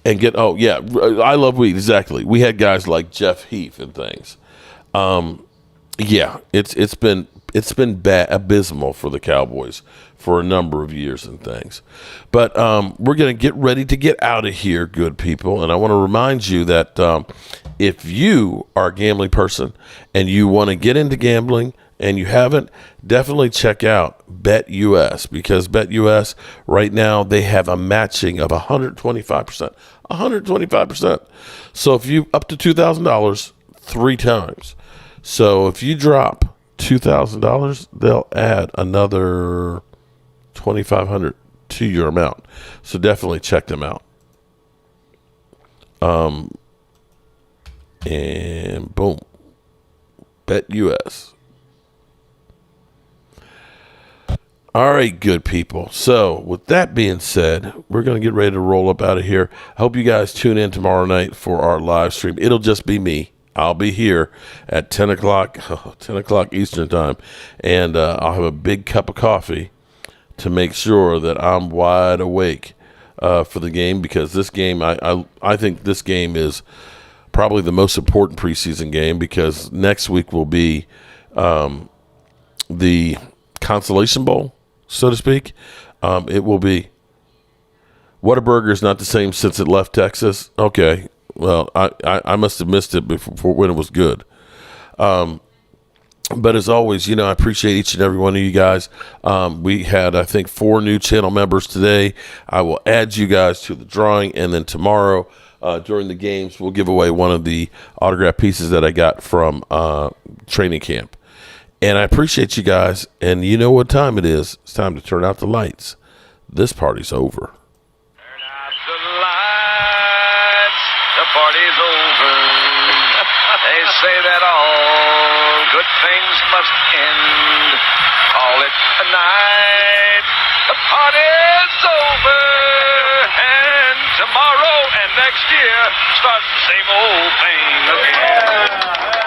and get, I love weed, exactly. We had guys like Jeff Heath and things. It's been bad, abysmal for the Cowboys for a number of years and things. But we're going to get ready to get out of here, good people. And I want to remind you that if you are a gambling person and you want to get into gambling and you haven't, definitely check out BetUS, because BetUS right now, they have a matching of 125%. 125%. So if you up to $2,000 3 times. So if you drop $2,000, they'll add another $2,500 to your amount. So definitely check them out. And boom, BetUS. All right, good people. So with that being said, we're going to get ready to roll up out of here. I hope you guys tune in tomorrow night for our live stream. It'll just be me. I'll be here at 10 o'clock Eastern time, and I'll have a big cup of coffee to make sure that I'm wide awake for the game, because this game, I think this game is probably the most important preseason game, because next week will be the Consolation Bowl, so to speak. It will be Whataburger's not the same since it left Texas. Okay, Well, I must have missed it before when it was good. But as always, I appreciate each and every one of you guys. We had, I think, 4 new channel members today. I will add you guys to the drawing, and then tomorrow during the games, we'll give away one of the autograph pieces that I got from training camp. And I appreciate you guys. And you know what time it is. It's time to turn out the lights. This party's over. Turn out the lights. The party's over. They say that all good things must end. Call it a night. The party's over. And tomorrow and next year start the same old thing again.